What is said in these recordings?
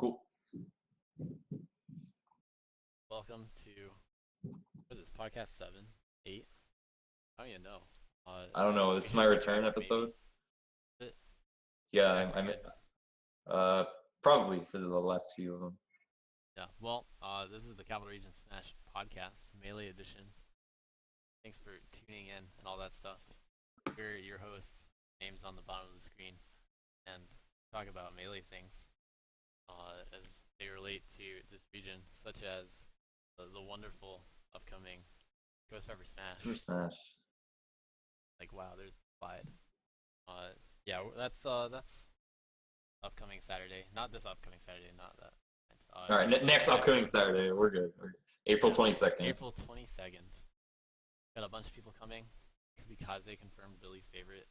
Cool. Welcome to what is this podcast 7, 8? I don't even know. I don't know. This We is should my keep return track, maybe. episode. Is it? Yeah, Track I'm good. uh probably for the last few of them. Yeah. Well, this is the Capital Region Smash podcast, Melee Edition. Thanks for tuning in and all that stuff. We're your hosts. Names on the bottom of the screen, and talk about melee things as they relate to this region, such as the wonderful upcoming Ghost Pepper Super Smash. Smash. Like wow, there's a slide. Yeah, that's upcoming Saturday. Not this upcoming Saturday, not that. All right, next upcoming Saturday, we're good. April Yeah, 22nd. April 22nd. Got a bunch of people coming. Kamikaze confirmed Billy's favorite.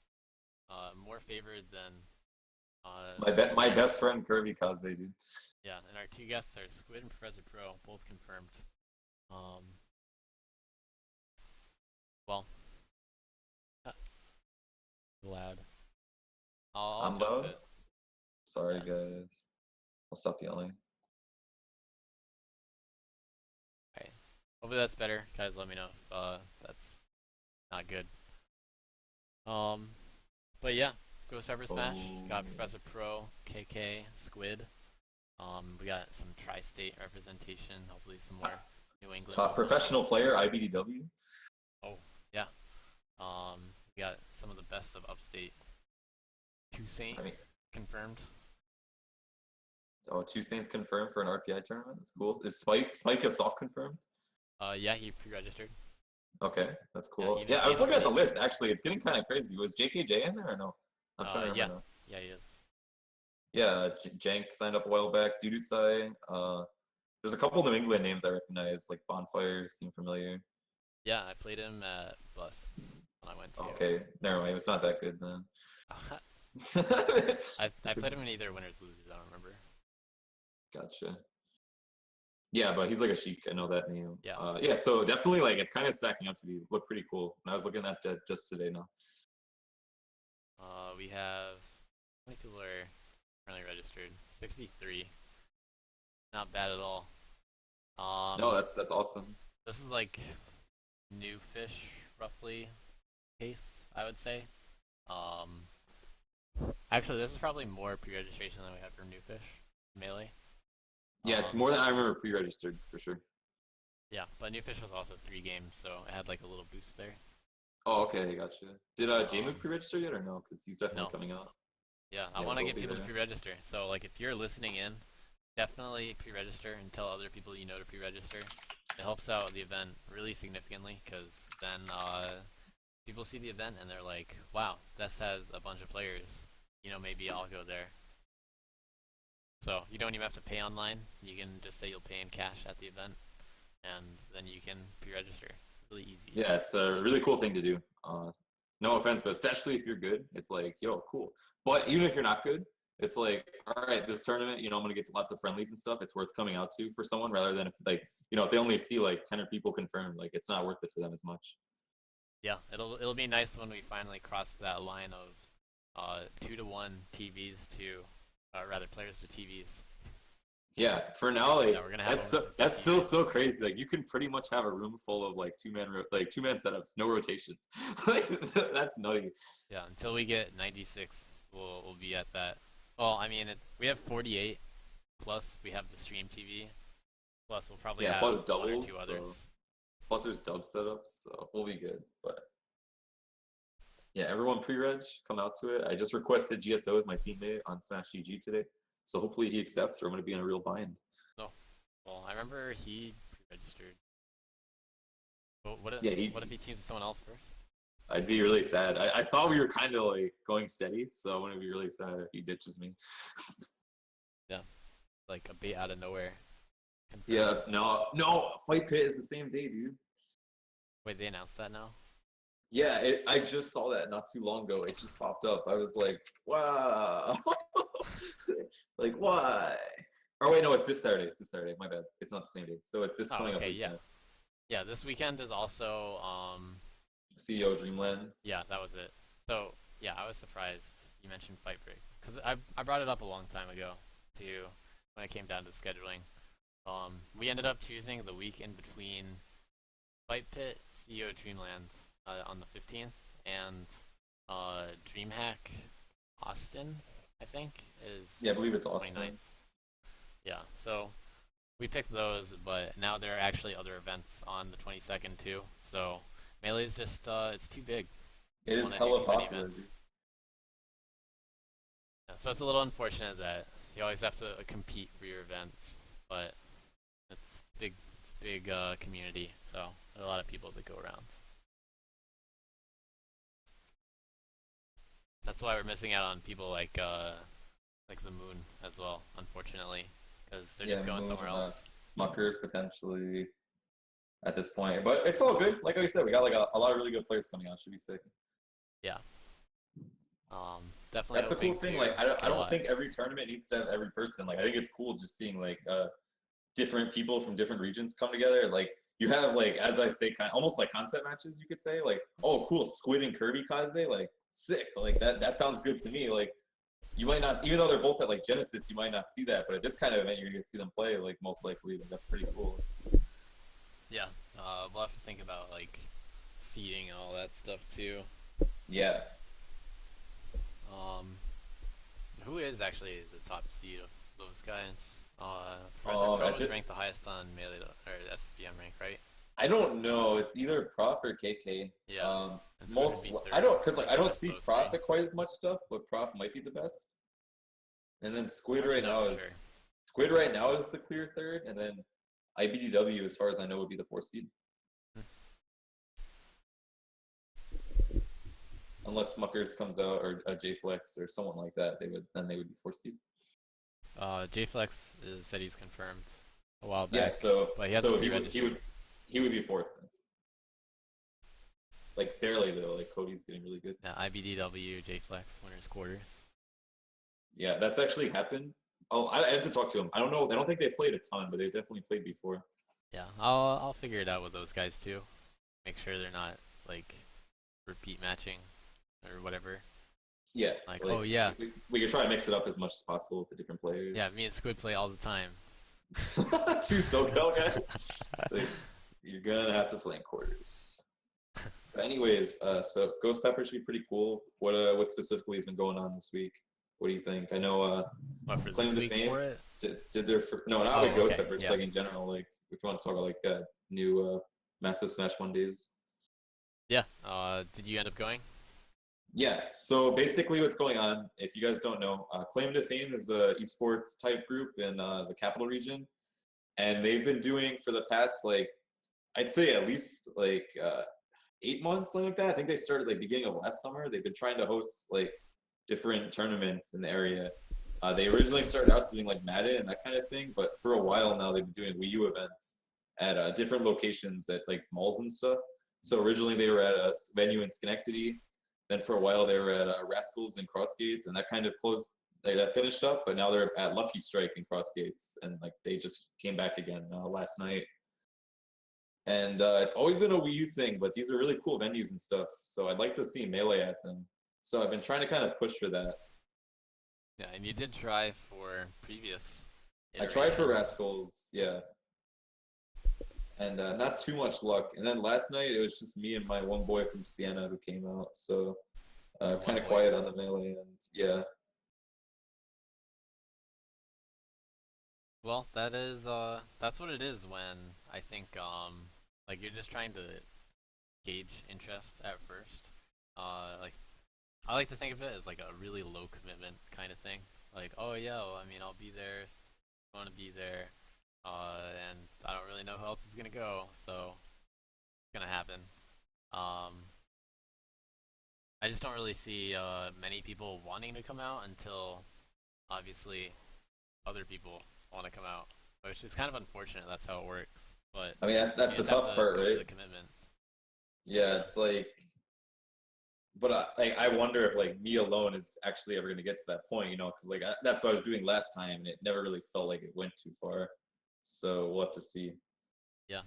More favored than. My best friend Kirby Kaze, dude. Yeah, and our two guests are Squid and Professor Pro, both confirmed. Um, well, loud. I'll I'm adjust loud. it. Sorry, Yeah. guys. I'll stop yelling. Alright. Hopefully that's better. Guys, let me know if that's not good. Um, but yeah, Ghost Pepper Smash. Got Professor Pro, KK, Squid. We got some tri-state representation. Hopefully some more New England. Top professional player, IBDW. Oh yeah. We got some of the best of upstate. Toussaint I mean, confirmed. oh, two Saints confirmed for an RPI tournament. That's cool. Is Spike is soft confirmed? Yeah, he pre-registered. Okay, that's Yeah, cool. he Yeah, I was didn't looking at the really- list. Actually, it's getting kind of crazy. Was JKJ in there or no? I'm trying to Yeah, remember now. yeah, he is. Yeah, Jank signed up a while back. Dudutsai. There's a couple New England names I recognize, like Bonfire seem familiar. Yeah, I played him at Bust when I went to. Okay, never mind. It's not that good then. I played him in either winners losers. I don't remember. Gotcha. Yeah, but he's like a Sheik. I know that name. Yeah. Yeah. So definitely, like, it's kind of stacking up to be look pretty cool. And I was looking at that just today now. We have how many people are currently registered? 63. Not bad at all. No, that's awesome. This is like new fish roughly case, I would say. Um, Actually, this is probably more pre-registration than we have for new fish melee. Yeah, it's more than I remember pre-registered for sure. Yeah, but new fish was also 3 games, so it had like a little boost there. Oh, okay, gotcha. Did J-Mook pre-register yet or no? Because he's definitely No. coming out. Yeah, I Yeah, want to he'll get be people to there. pre-register. So like, if you're listening in, definitely pre-register and tell other people you know to pre-register. It helps out the event really significantly because then people see the event and they're like, "Wow, this has a bunch of players. You know, maybe I'll go there." So you don't even have to pay online. You can just say you'll pay in cash at the event, and then you can pre-register. Really easy. Yeah, it's a really cool thing to do. No offense, but especially if you're good, it's like, yo, cool. But even if you're not good, it's like, all right, this tournament, I'm gonna get lots of friendlies and stuff. It's worth coming out to for someone rather than if like, if they only see like 10 or people confirmed, like it's not worth it for them as much. Yeah, it'll be nice when we finally cross that line of 2-to-1 TVs to rather players to TVs. Yeah, for now, like Yeah, we're gonna have that's still so crazy. Like you can pretty much have a room full of like two-man setups, no rotations. Like that's nutty. Yeah, until we get 96, we'll be at that. Well, I mean, we have 48, plus we have the stream TV, plus we'll probably Yeah, have plus one or doubles. two others. Plus there's dub setups, so we'll be good. But yeah, everyone pre-reg, come out to it. I just requested GSO as my teammate on Smash GG today, so hopefully he accepts, or I'm gonna be in a real bind. No, well, I remember he pre-registered. But what if Yeah, what if he teams with someone else first? I'd be really sad. I thought we were kind of like going steady, so I wouldn't be really sad if he ditches me. Yeah, like a bait out of nowhere. Confirmed. Yeah, no, Fight Pit is the same day, dude. Wait, they announced that now? Yeah, I just saw that not too long ago. It just popped up. I was like, wow. Like, why? Oh, wait, no, it's this Saturday. It's this Saturday. My bad. It's not the same day. So it's this coming up okay, weekend. yeah. This weekend is also CEO Dreamland. Yeah, that was it. So yeah, I was surprised you mentioned Fight Break because I brought it up a long time ago to when it came down to scheduling. We ended up choosing the week in between Fight Pit, CEO Dreamland on the 15th, and DreamHack Austin, I think, is Yeah, I believe it's 29th. Austin. Yeah, so we picked those, but now there are actually other events on the 22nd too. So Melee's just it's too big. It I is want to do hella too many popular, events. dude. Yeah, so it's a little unfortunate that you always have to compete for your events, but it's big community, so there are a lot of people that go around. That's why we're missing out on people like the Moon as well, unfortunately, because they're Yeah, just going Moon, somewhere else. Smuckers potentially at this point, but it's all good. Like I said, we got like a lot of really good players coming out. Should be sick. Yeah, definitely That's the cool hoping thing. to Like I get a don't lot. think every tournament needs to have every person. Like I think it's cool just seeing like different people from different regions come together. Like you have like as I say, kind of, almost like concept matches. You could say like, oh, cool, Squid and Kirby Kaze, like sick. Like that sounds good to me. Like you might not, even though they're both at like Genesis, you might not see that. But at this kind of event, you're gonna see them play. Like most likely, like, that's pretty cool. Yeah, we'll have to think about like seating and all that stuff too. Yeah. Um, who is actually the top seed of those guys? Professor Pro is ranked the highest on Melee or SPM rank, right? I don't know. It's either Prof or KK. Yeah, and Squid would Most be I third, don't because like like I the don't best of see those Prof three. at quite as much stuff, but Prof might be the best. And then Hard to know for sure. Squid right now is the clear third, and then IBDW, as far as I know, would be the fourth seed. Unless Smuckers comes out or J Flex or someone like that, they would be fourth seed. JFlex said he's confirmed a while Yeah, back, so but he hasn't he would pre-registered. he would be fourth. Like barely though. Like Cody's getting really good. Yeah, IBDW, JFlex, winners quarters. Yeah, that's actually happened. Oh, I had to talk to him. I don't know. I don't think they've played a ton, but they've definitely played before. Yeah, I'll figure it out with those guys too. Make sure they're not like repeat matching or whatever. Yeah, Like, like oh yeah, we could try to mix it up as much as possible with the different yeah, players. me and Squid play all the time. Two SoCal guys. Like, you're gonna have to play in quarters. But anyways, so Ghost Pepper should be pretty cool. What specifically has been going on this week? What do you think? I know What for Claim this to week Fame for it? did their no, not Oh, with Ghost okay, Pepper, just yeah, like in general. Like if you want to talk about like new Massive Smash Mondays. yeah. Did you end up going? Yeah, so basically what's going on, if you guys don't know, Claim to Fame is a esports type group in the capital region, and they've been doing for the past like I'd say at least like 8 months, something like that. I think they started like beginning of last summer. They've been trying to host like different tournaments in the area. They originally started out doing like Madden and that kind of thing, but for a while now they've been doing Wii U events at different locations at like malls and stuff. So originally they were at a venue in Schenectady. Then for a while they were at Rascals and Crossgates, and that kind of closed. Like, that finished up, but now they're at Lucky Strike and Crossgates, and like they just came back again last night. And it's always been a Wii U thing, but these are really cool venues and stuff. So I'd like to see Melee at them. So I've been trying to kind of push for that. Yeah, and you did try for previous I tried for iterations. Rascals, yeah, and not too much luck. And then last night it was just me and my one boy from Siena who came out. So Your kind one of boy. quiet on the Melee end. Yeah, Well, that's what it is when I think like you're just trying to gauge interest at first. Like I like to think of it as like a really low commitment kind of thing. Like, oh yeah, well, I mean I'll be there, I want to be there, and I don't really know who else is gonna go, so it's gonna happen. Um, I just don't really see many people wanting to come out until obviously other people want to come out, which is kind of unfortunate. That's how it works, but I mean you that's the just have tough to part, go to right? the commitment. Yeah, it's like, but I wonder if like me alone is actually ever going to get to that point, because like that's what I was doing last time, and it never really felt like it went too far. So we'll have to see. Yeah.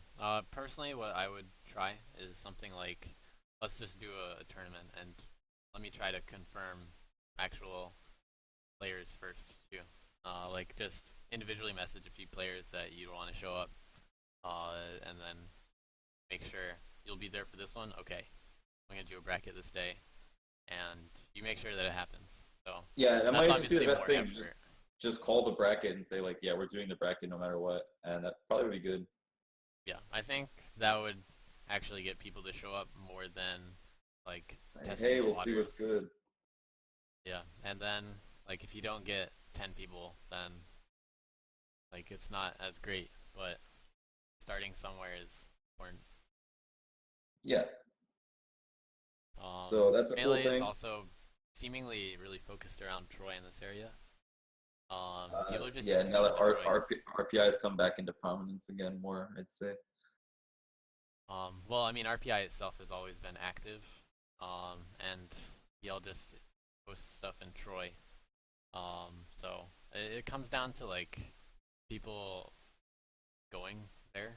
Personally, what I would try is something like, let's just do a tournament and let me try to confirm actual players first too. Like just individually message a few players that you want to show up, and then make sure you'll be there for this one. Okay, I'm gonna do a bracket this day, and you make sure that it happens. So Yeah, that that's might just be the obviously best more thing. effort. Just call the bracket and say like, yeah, we're doing the bracket no matter what, and that probably would be good. Yeah, I think that would actually get people to show up more than like Like, testing hey, the we'll see waters. what's good. Yeah, and then like if you don't get 10 people, then like it's not as great. But starting somewhere is important. Yeah, Um, so that's a cool Melee is thing. also seemingly really focused around Troy in this area. People are just Yeah, used to now going that to Troy. RPIs come back into prominence again more, I'd say. Well, I mean, RPI itself has always been active, and y'all just post stuff in Troy. So it comes down to like people going there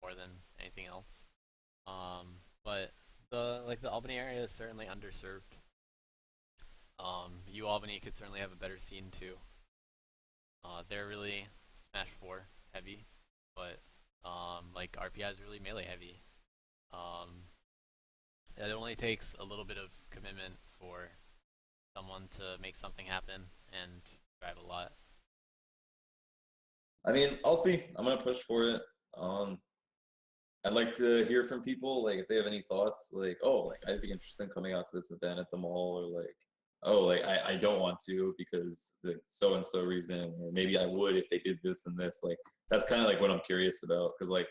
more than anything else. But the Albany area is certainly underserved. U Albany could certainly have a better scene too. They're really Smash 4 heavy, but like RPI is really melee heavy. Um, it only takes a little bit of commitment for someone to make something happen and drive a lot. I mean, I'll see. I'm gonna push for it. Um, I'd like to hear from people, like if they have any thoughts, like, oh, like I'd be interested in coming out to this event at the mall, or like, oh, like I don't want to because the so and so reason, or maybe I would if they did this and this. Like that's kind of like what I'm curious about, because like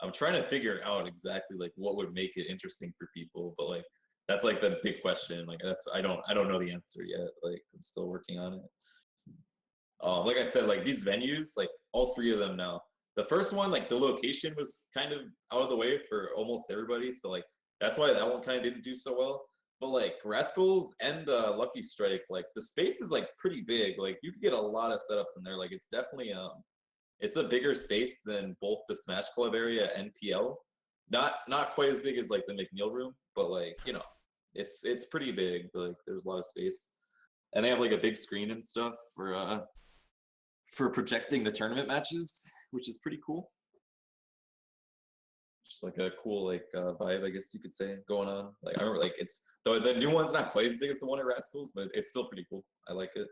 I'm trying to figure out exactly like what would make it interesting for people, but like that's like the big question. Like that's I don't know the answer yet. Like I'm still working on it. Like I said, like these venues, like all three of them now. The first one, like the location was kind of out of the way for almost everybody, so like that's why that one kind of didn't do so well. But like Rascals and Lucky Strike, like the space is like pretty big. Like you could get a lot of setups in there. Like it's definitely it's a bigger space than both the Smash Club area and PL. Not quite as big as like the McNeil room, but like it's pretty big. Like there's a lot of space, and they have like a big screen and stuff for projecting the tournament matches, which is pretty cool. Just like a cool like vibe, I guess you could say, going on. Like I remember, like it's the new one's not quite as big as the one at Rascals, but it's still pretty cool. I like it.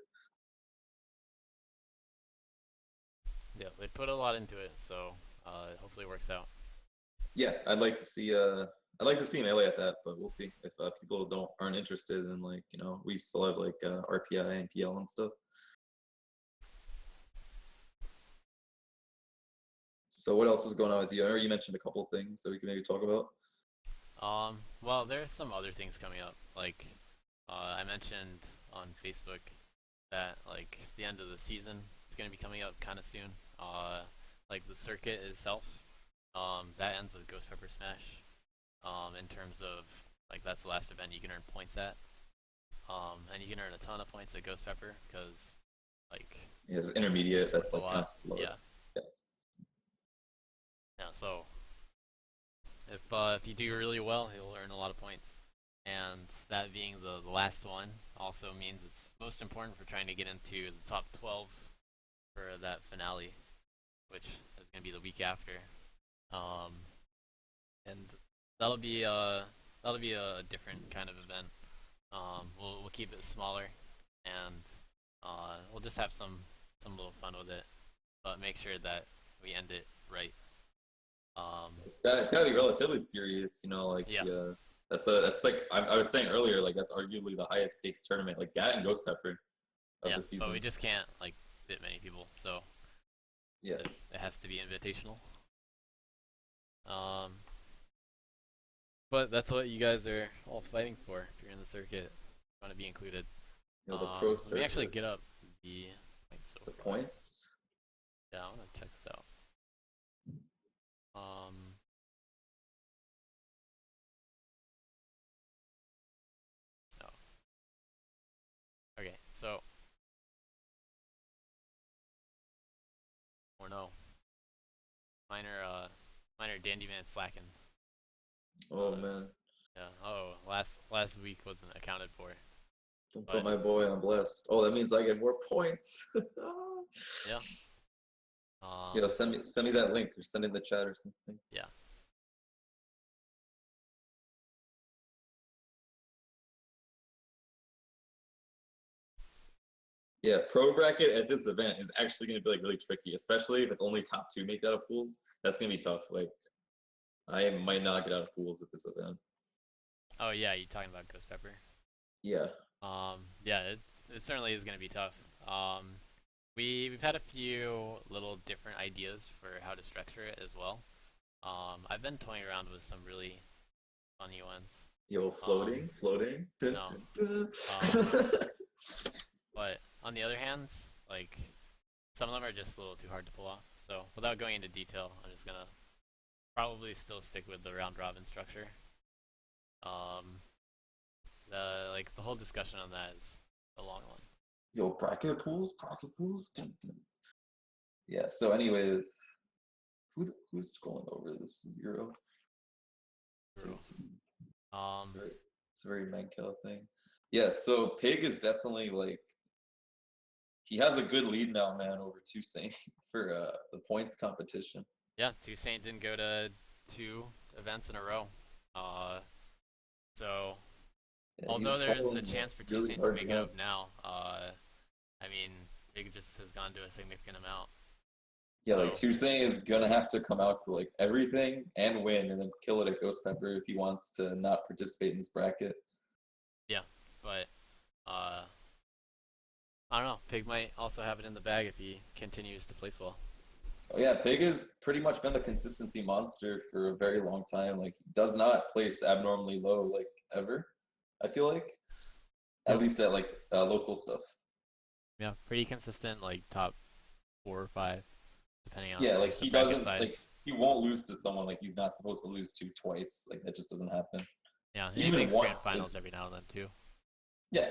Yeah, they put a lot into it, so hopefully it works out. Yeah, I'd like to see Melee at that, but we'll see if people aren't interested in like we still have like RPI and PL and stuff. So what else was going on with you? I know you mentioned a couple things that we can maybe talk about. Well, there's some other things coming up. Like, I mentioned on Facebook that like the end of the season is going to be coming up kind of soon. Like the circuit itself, that ends with Ghost Pepper Smash. In terms of like that's the last event you can earn points at. And you can earn a ton of points at Ghost Pepper because like Yeah, there's intermediate it's that's worth a like kind of lot. slow. Yeah, Yeah. yeah. So if you do really well, you'll earn a lot of points. And that being the last one also means it's most important for trying to get into the top 12 for that finale, which is going to be the week after. Um, and that'll be a different kind of event. We'll keep it smaller, and we'll just have some little fun with it, but make sure that we end it right. Um, It's got to be relatively serious, like yeah, that's like I was saying earlier, like that's arguably the highest stakes tournament, like that and Ghost Pepper of yeah, the but we season. just can't like fit many people, so Yeah, it has to be invitational. Um, but that's what you guys are all fighting for if you're in the circuit. Want to be included. the pro Let me actually circuit, get up the points so the far. points. Yeah, I want to check this out. Um, no. Okay, so or no, minor dandy man slacking. Oh Uh, man, yeah. Oh, last week wasn't accounted for, don't put but my boy on blessed. Oh, that means I get more points. yeah. Yo, send me that link or send it in the chat or something. Yeah. Yeah, pro bracket at this event is actually going to be like really tricky, especially if it's only top 2 make it out of pools. That's going to be tough. Like, I might not get out of pools at this event. Oh yeah, you talking about Ghost Pepper? Yeah. Yeah, it certainly is going to be tough. We've had a few little different ideas for how to structure it as well. I've been toying around with some really funny ones. Yo, floating. Dun, No. dun, dun. But on the other hand, like some of them are just a little too hard to pull off. So without going into detail, I'm just gonna probably still stick with the round robin structure. The whole discussion on that is a long one. Yo, bracket pools. Dun, dun. Yeah. So, anyways, who's scrolling over this 0? True. It's a very Mankel thing. Yeah. So Pig is definitely like he has a good lead now, man, over Toussaint for the points competition. Yeah, Toussaint didn't go to 2 events in a row. So Yeah, although there's a chance for really Toussaint to make it up now, I mean, Pig just has gone to a significant amount. Yeah, like Toussaint is gonna have to come out to like everything and win, and then kill it at Ghost Pepper if he wants to not participate in this bracket. Yeah, but I don't know. Pig might also have it in the bag if he continues to place well. Oh yeah, Pig has pretty much been the consistency monster for a very long time. Like, does not place abnormally low, like ever. I feel like, at least at like local stuff. Yeah, pretty consistent, like top 4 or 5, depending on Yeah, like the he bracket doesn't size. like he won't lose to someone like he's not supposed to lose to twice. Like that just doesn't happen. Yeah, and Even he makes grand once finals is- every now and then too. Yeah.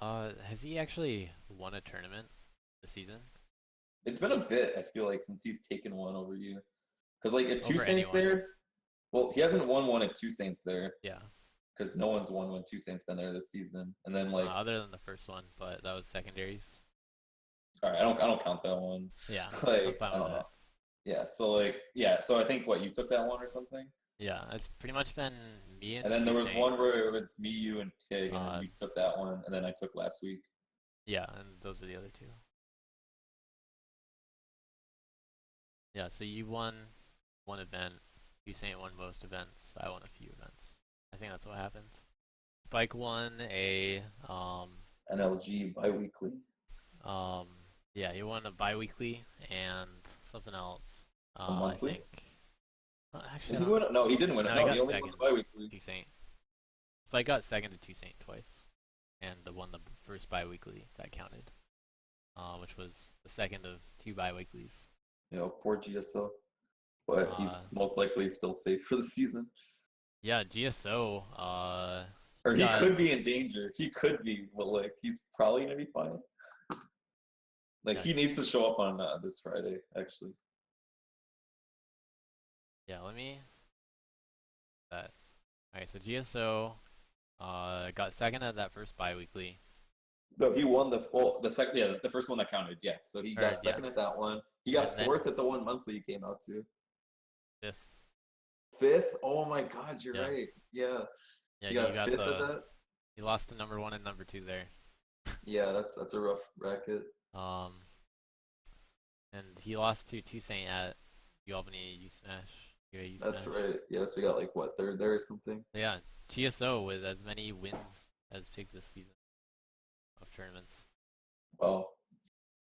Has he actually won a tournament this season? It's been a bit, I feel like, since he's taken one over you. Because like at Over Toussaint's anyone. there, well, he hasn't won one at Toussaint's there. Yeah. Because no one's won when Toussaint's been there this season. And then like, Other than the first one, but that was secondaries. all right, I don't count that one. Yeah. Like, I'm fine with that. yeah. So like, yeah. So I think what you took that one or something. Yeah, it's pretty much been me and. And then there was Toussaint. one where it was me, you, and Tig, and then you took that one, and then I took last week. Yeah, and those are the other 2. Yeah, so you won one event. Toussaint won most events. I won a few events. I think that's what happened. Spike won a NLG biweekly. Yeah, he won a biweekly and something else. A monthly? I think. Actually, Did he win it? No, he didn't win it. No, No, he he got only second. won the biweekly. Toussaint. Spike got second to Toussaint twice, and won the first biweekly that counted, which was the second of 2 biweeklies. You know, poor GSO. But he's most likely still safe for the season. Yeah, GSO. Or he could be in danger. He could be, but like he's probably gonna be fine. Like yeah. He needs to show up on this Friday, actually. Yeah, let me. That. Alright, so GSO got second at that first biweekly. No, he won the second. Yeah, the first one that counted. Yeah, so he got second at that one. He got fourth at the one monthly he came out to. Fifth? Oh my God, you're right. Yeah. Yeah, you got fifth at that. He lost to number 1 and number 2 there. Yeah, that's a rough bracket. And he lost to Toussaint at Albany U Smash. That's right. Yes, we got like what, third there or something. Yeah, GSO with as many wins as Pig this season of tournaments. Wow,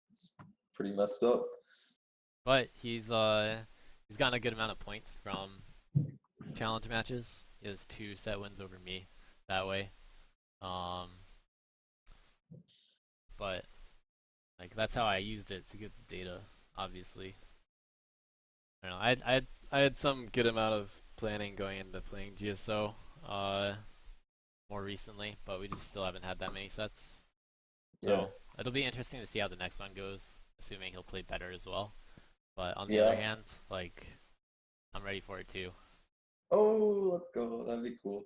it's pretty messed up. But he's gotten a good amount of points from challenge matches. He has 2 set wins over me that way. But like that's how I used it to get the data. Obviously, I don't know. I had some good amount of planning going into playing GSO more recently, but we just still haven't had that many sets. So it'll be interesting to see how the next one goes, assuming he'll play better as well. But on the other hand, like I'm ready for it too. Oh, let's go. That'd be cool.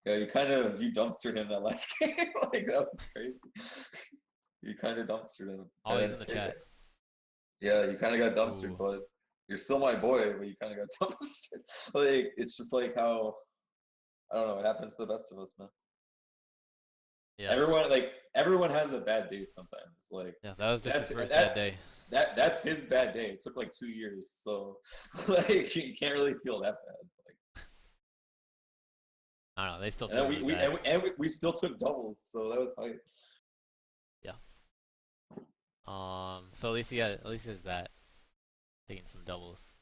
Yeah, you dumpstered him that last game. Like that was crazy. You kind of dumpstered him. Oh, he's in the chat. Yeah, you kind of got dumpstered, Ooh. but you're still my boy. But you kind of got dumpstered. Like it's just like how I don't know. It happens to the best of us, man. Yeah. Everyone has a bad day sometimes. Like Yeah, that was just that's his first bad day. that's his bad day. It took like 2 years, so like you can't really feel that bad. Like, I don't know. They still and feel then really we bad. we still took doubles, so that was hype. Yeah. So at least he has that taking some doubles.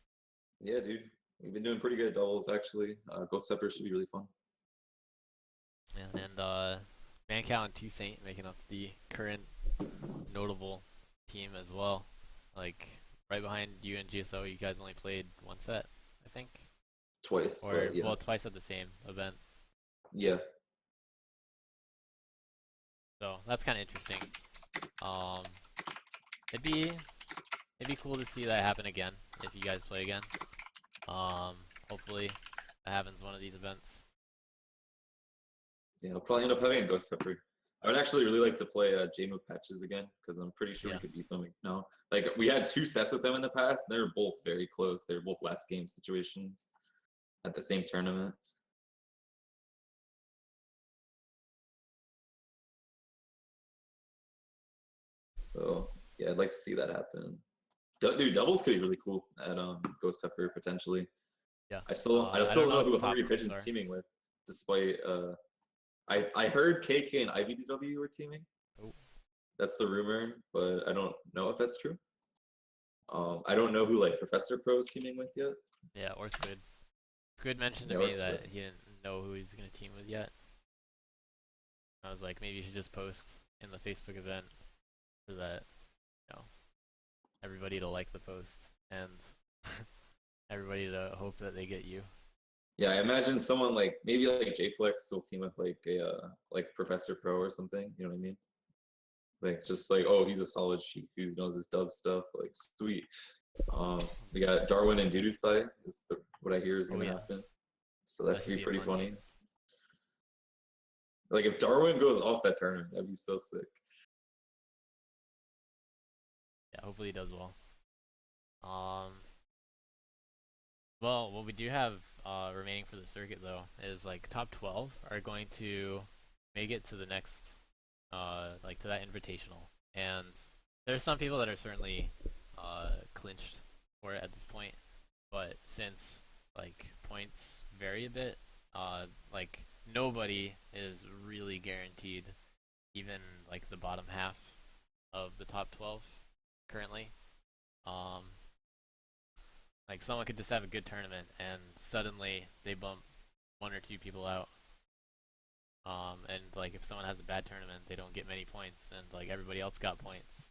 Yeah, dude, we've been doing pretty good at doubles actually. Ghost Pepper should be really fun. And Mancow and Two Saint making up the current notable team as well. Like right behind you and GSO, you guys only played one set, I think, Twice, or but yeah, well, twice at the same event. yeah, So that's kind of interesting. Um, it'd be cool to see that happen again if you guys play again. Hopefully that happens one of these events. yeah. I'll probably end up having a Ghost Pepper. I would actually really like to play JMO Patches again because I'm pretty sure we Yeah, could beat them now. Like we had 2 sets with them in the past, and they were both very close. They were both last game situations at the same tournament. So yeah, I'd like to see that happen. Dude, doubles could be really cool at Ghost Pepper potentially. yeah. I I still don't don't know know what the who top Hungry pros Pigeon's are. teaming with, despite I heard KK and IVDW were teaming. Oh, That's the rumor, but I don't know if that's true. I don't know who like Professor Pro is teaming with yet. yeah, or Squid. Squid mentioned to Yeah, or me that Squid. he didn't know who he's gonna team with yet. I was like, maybe you should just post in the Facebook event so that you know everybody to like the post and everybody to hope that they get you. Yeah, I imagine someone like maybe like JFlex will team with like a like Professor Pro or something. You know what I mean? Like just like oh he's a solid sheik who knows his dub stuff. Like sweet. We got Darwin and Dudusai is what I hear is Oh gonna yeah, happen. So that that could should be be a pretty fun team. funny. Like if Darwin goes off that tournament, that'd be so sick. Yeah, hopefully he does well. Um, well, what we do have remaining for the circuit though is like top 12 are going to make it to the next like to that invitational, and there's some people that are certainly clinched for it at this point, but since like points vary a bit, like nobody is really guaranteed even like the bottom half of the top 12 currently. Um, like someone could just have a good tournament and suddenly they bump one or two people out. And like if someone has a bad tournament, they don't get many points, and like everybody else got points.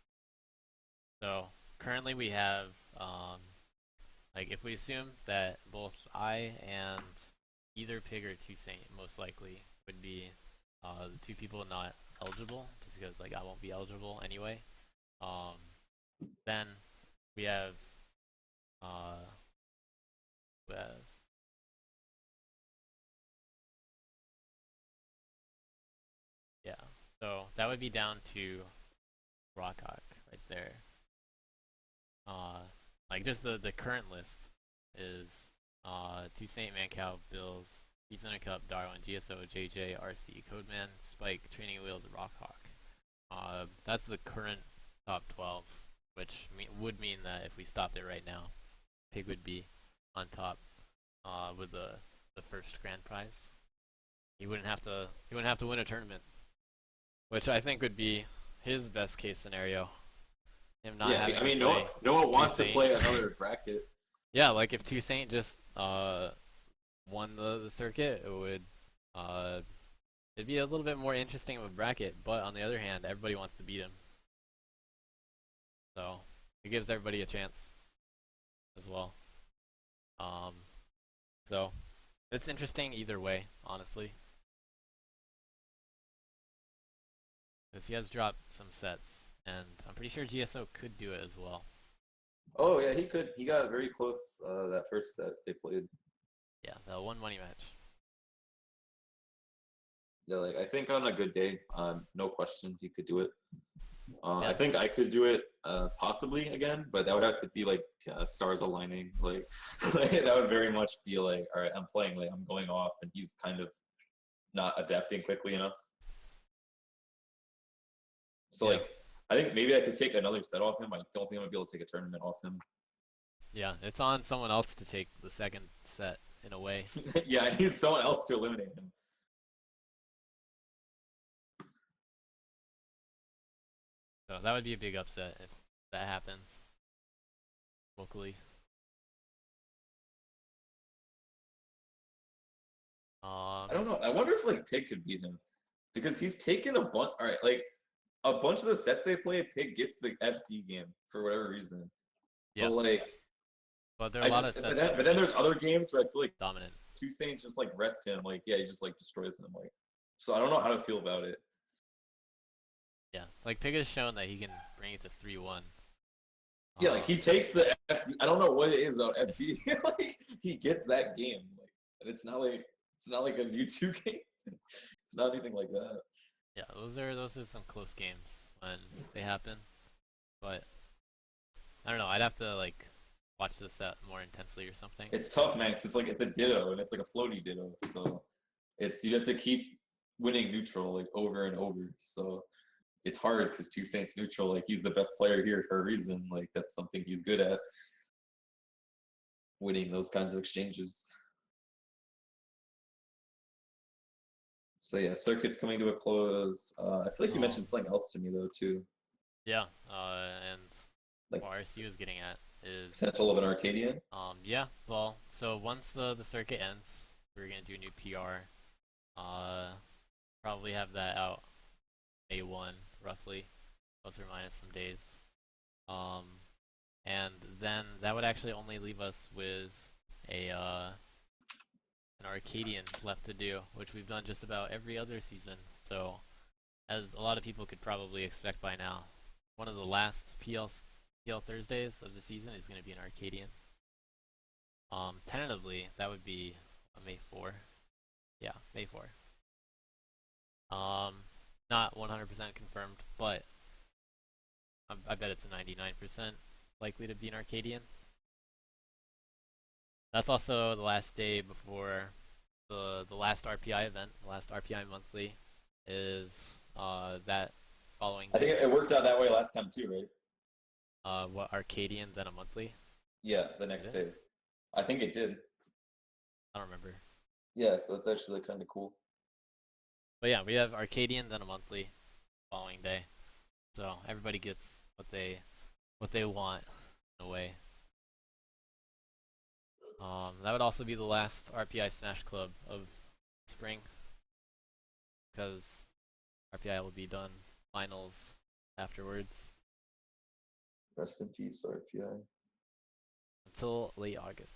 So currently we have like if we assume that both I and either Pig or Two Saint most likely would be the two people not eligible, just because like I won't be eligible anyway. Um, then we have uh, we have yeah. So that would be down to Rockhawk right there. Uh, like just the current list is Two Saint Mancow, Billz, Pizza and a Cup, Darwin, GSO, JJ, RC, Codeman, Spike, Training Wheels, Rockhawk. That's the current top 12, which would mean that if we stopped it right now, Pig would be on top with the first grand prize. He wouldn't have to win a tournament, which I think would be his best case scenario. Him not Yeah, having I to mean play no one Two wants to Saint. play another bracket. Yeah, like if Two Saint just won the circuit, it would it'd be a little bit more interesting of a bracket. But on the other hand, everybody wants to beat him, so it gives everybody a chance as well. Um, so it's interesting either way, honestly, because he has dropped some sets, and I'm pretty sure GSO could do it as well. Oh yeah, he could. He got very close that first set they played. Yeah, the one money match. Yeah, like I think on a good day, no question, he could do it. I Yeah, think I could do it possibly again, but that would have to be like stars aligning. Like, like that would very much feel like, all right, I'm playing like I'm going off, and he's kind of not adapting quickly enough. So yeah, like, I think maybe I could take another set off him. I don't think I'm gonna be able to take a tournament off him. yeah. It's on someone else to take the second set in a way. Yeah, I need someone else to eliminate him. So that would be a big upset if that happens locally. I don't know. I wonder if like Pig could beat him because he's taken a bunch. All right, like a bunch of the sets they play, Pig gets the FD game for whatever reason. But Yeah, like, but there are a I lot just of sets that but are then there's just other games where I feel like dominant. Toussaint just like rest him. Like yeah, he just like destroys him. Like so I don't know how to feel about it. Yeah, like Pig has shown that he can bring it to 3-1. Yeah, like Um, he takes the FD. I don't know what it is about FD. Like he gets that game. Like and it's not like a Mewtwo game. It's not anything like that. yeah, those are some close games when they happen. But I don't know. I'd have to like watch the set more intensely or something. It's tough, man. 'Cause it's like it's a Ditto and it's like a floaty Ditto. So it's you have to keep winning neutral like over and over. So it's hard because Toussaint's neutral. Like he's the best player here for a reason. Like that's something he's good at, winning those kinds of exchanges. So yeah, circuit's coming to a close. I feel like you Um, mentioned something else to me though too, yeah, and like what RC was getting at is, potential of an Arcadian. yeah, well, so once the circuit ends, we're gonna do a new PR. Uh, probably have that out May 1, roughly, plus or minus some days. Um, and then that would actually only leave us with a an Arcadian left to do, which we've done just about every other season. So, as a lot of people could probably expect by now, one of the last PL Thursdays of the season is going to be an Arcadian. Tentatively, that would be May 4. Yeah, May 4. Um, not 100% confirmed, but I bet it's a 99% likely to be an Arcadian. That's also the last day before the last RPI event. The last RPI monthly is that following I think day. it worked out that way last time too, right? What Arcadian then a monthly? Yeah, the Did next it? day. I think it did. I don't remember. Yeah, so that's actually kind of cool. But yeah, we have Arcadian then a monthly following day. So everybody gets what they want in a way. That would also be the last RPI Smash Club of spring because RPI will be done finals afterwards Rest in peace, RPI. until late August.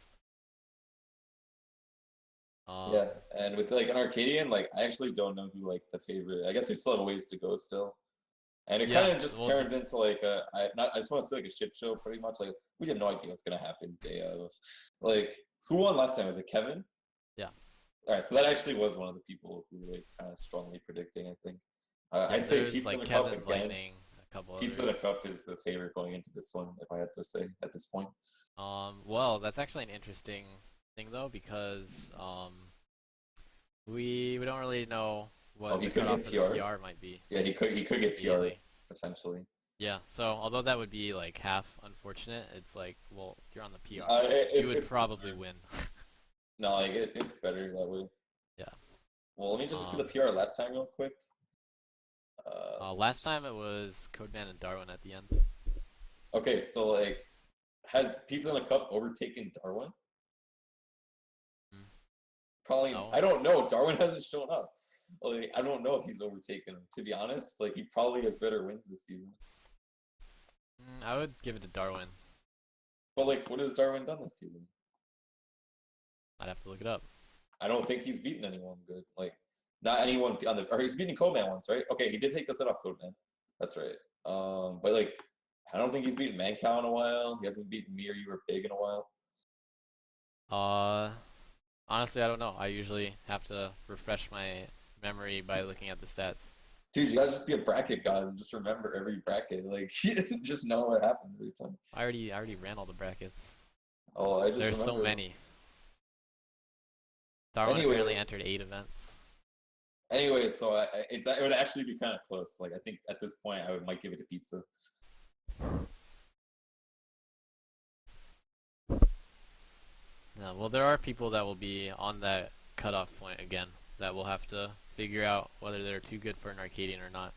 Um, Yeah, and with like an Arcadian, like I actually don't know who like the favorite. I guess we still have a ways to go still, and it yeah, kind of just well, turns into like a I just want to say like a shit show pretty much. Like we have no idea what's gonna happen day of. Like who won last time? Was it Kevin? yeah, All right, so that actually was one of the people who were like kind of strongly predicting. I think yeah. I'd say There's Pizza in like the Cup Kevin, again. Lightning, a couple Pizza in the others. Cup is the favorite going into this one, if I had to say at this point. Well, that's actually an interesting thing though because we don't really know Oh, what he the could cutoff get for the PR. PR might be Yeah, he could get PR immediately. potentially. Yeah, so although that would be like half unfortunate, it's like, well, you're on the PR. You It's would it's probably win. no, like it's better that way. Yeah. Well, let me just see the Um, PR last time real quick. Uh, Last time it was Codeman and Darwin at the end. okay, so like, has Pizza in the Cup overtaken Darwin? Mm, Probably. no. I don't know. Darwin hasn't shown up. Like, I don't know if he's overtaken him. To be honest, like he probably has better wins this season. I would give it to Darwin. But like, what has Darwin done this season? I'd have to look it up. I don't think he's beaten anyone good. Like, not anyone on the. Or he's beating Codeman once, right? Okay, he did take the set off Codeman. That's right. But like, I don't think he's beaten Mancow in a while. He hasn't beaten me or you or Pig in a while. Uh, Honestly, I don't know. I usually have to refresh my memory by looking at the stats. Dude, you gotta just be a bracket god and just remember every bracket. Like, just know what happened every time. I already ran all the brackets. Oh, I just There's so remember. many. Darwin apparently entered Anyways, 8 events. so it would actually be kind of close. Like, I think at this point, might give it to pizza. Yeah, well, there are people that will be on that cutoff point again that will have to figure out whether they're too good for an Arcadian or not.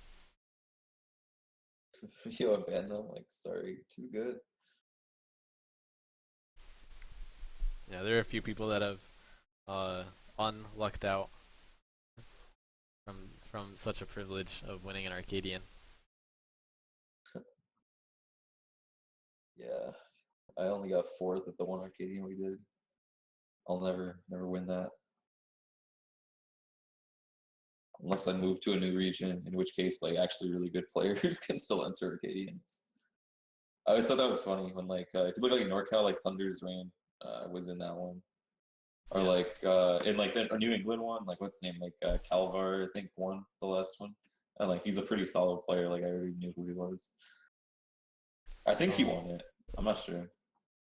Yo, ban them. Like, sorry, too good. Yeah, there are a few people that have uh, unlucked out from such a privilege of winning an Arcadian. Yeah, I only got fourth at the one Arcadian we did. I'll never win that unless I move to a new region. In which case, like, actually really good players can still enter Arcadians. I always thought that was funny when, like, if you look like NorCal, like Thunder's Reign was in that one, or Yeah. like in like the New England one, like what's his name, like Calvar, I think won the last one, and like he's a pretty solid player. Like I already knew who he was. I think he won it. I'm not sure.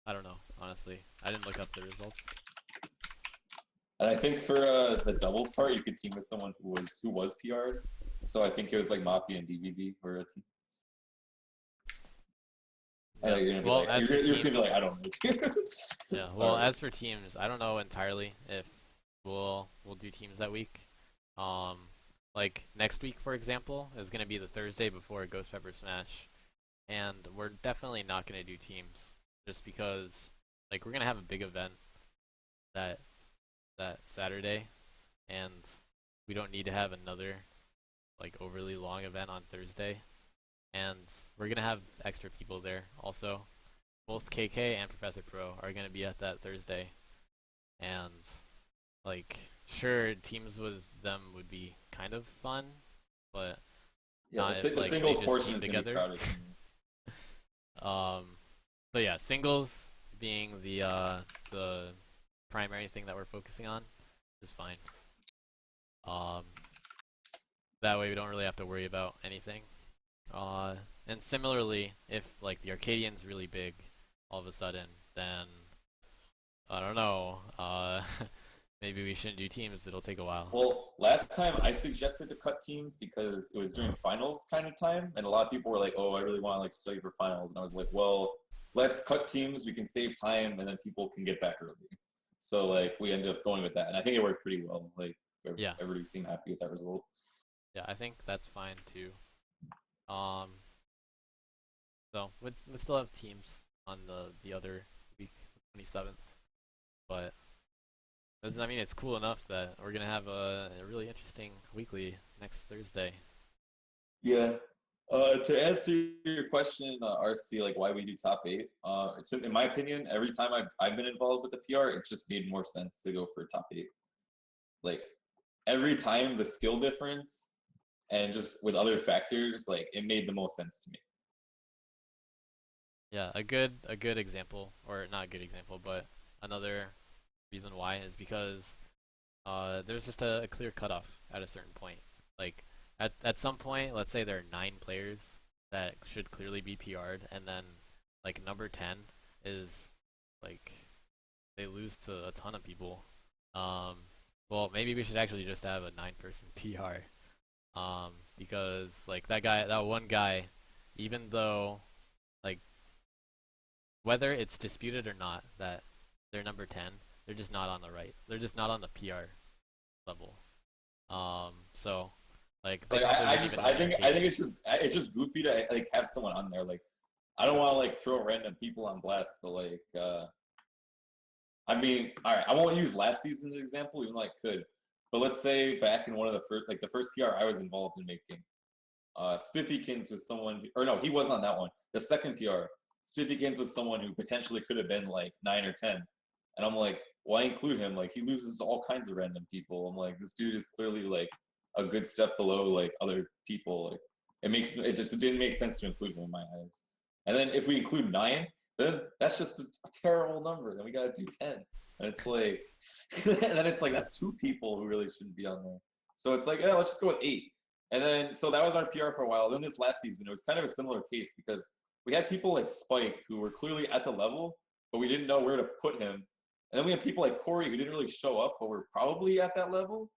I don't know, honestly. I didn't look up the results. And I think for the doubles part, you could team with someone who was PR'd. So I think it was like Mafia and DVB were a team. I know you're gonna be Well, like, as for you're just gonna be teams, like, I don't know. yeah. Well, as for teams, I don't know entirely if we'll do teams that week. Um, like next week, for example, is gonna be the Thursday before Ghost Pepper Smash, and we're definitely not gonna do teams just because like we're gonna have a big event that Saturday, and we don't need to have another like overly long event on Thursday, and we're gonna have extra people there also. Both KK and Professor Pro are gonna be at that Thursday, and like sure teams with them would be kind of fun, but Yeah, not the if like they singles just portion team is gonna be together. crowded. So yeah, singles being the primary thing that we're focusing on is fine. Um, that way we don't really have to worry about anything. And similarly, if like the Arcadian's really big, all of a sudden, then I don't know. Maybe we shouldn't do teams. It'll take a while. Well, last time I suggested to cut teams because it was during finals kind of time, and a lot of people were like, "Oh, I really want to like study for finals," and I was like, "Well, let's cut teams. We can save time, and then people can get back early." So like we ended up going with that, and I think it worked pretty well. Like Yeah, everybody seemed happy with that result. yeah, I think that's fine too. Um, so we'd still have teams on the other week, 27th, but I mean it's cool enough that we're gonna have a really interesting weekly next Thursday. Yeah. To answer your question, RC, like why we do top eight, so in my opinion, every time I've been involved with the PR, it just made more sense to go for top eight. Like every time the skill difference and just with other factors, like it made the most sense to me. Yeah, a good example, or not a good example, but another reason why is because there's just a clear cutoff at a certain point. Like at some point, let's say there are 9 players that should clearly be PR'd, and then like number 10 is like they lose to a ton of people. Um, well, maybe we should actually just have a 9-person PR. Because like that one guy, even though like whether it's disputed or not that they're number 10, they're just not on the right. They're just not on the PR level. So like they Like probably I wouldn't just even I win think Arcadian. it's just goofy to like have someone on there. Like I don't want to like throw random people on blast, but like I mean, all right, I won't use last season's example, even though I could. But let's say back in one of the first, like the first PR I was involved in making, Spiffykins was someone, or no, he wasn't on that one. The second PR, Spiffykins was someone who potentially could have been like 9 or 10, and I'm like, why include him? Like he loses all kinds of random people. I'm like, this dude is clearly like a good step below like other people. Like it didn't make sense to include him in my eyes. And then if we include 9, then that's just a terrible number. Then we gotta do 10, and it's like, and then it's like that's 2 people who really shouldn't be on there. So it's like, yeah, let's just go with 8. And then, so that was our PR for a while. Then this last season, it was kind of a similar case because we had people like Spike who were clearly at the level, but we didn't know where to put him. And then we had people like Corey who didn't really show up, but were probably at that level.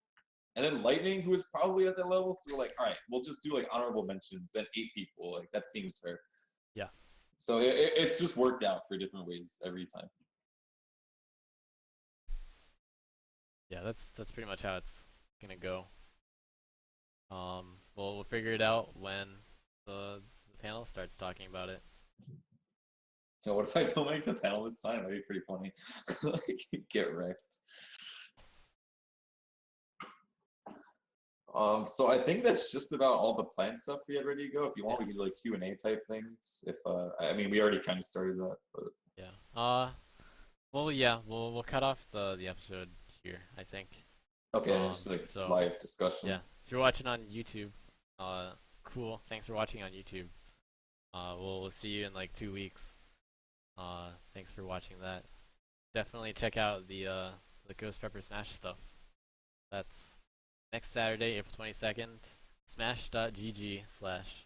And then Lightning, who was probably at that level. So we're like, all right, we'll just do like honorable mentions, then 8 people. Like that seems fair. Yeah. So it's just worked out for different ways every time. Yeah, that's pretty much how it's gonna go. We'll figure it out when the panel starts talking about it. So what if I don't make the panel this time? That'd be pretty funny. Like, get wrecked. So I think that's just about all the planned stuff we had ready to go. If you want, we can do like Q&A type things. If I mean, we already kind of started that, but Yeah. Well, yeah, we'll cut off the episode here, I think. okay, just like So live discussion. yeah, if you're watching on YouTube, cool. Thanks for watching on YouTube. We'll see you in like 2 weeks. Thanks for watching that. Definitely check out the Ghost Pepper Smash stuff. That's next Saturday, April 22nd. Smash.gg/Ghost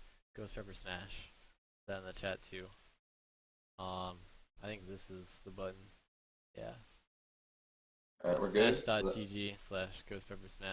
Pepper Smash. That in the chat too. I think this is the button. Yeah. All right, we're good. Smash.gg/Ghost Pepper Smash.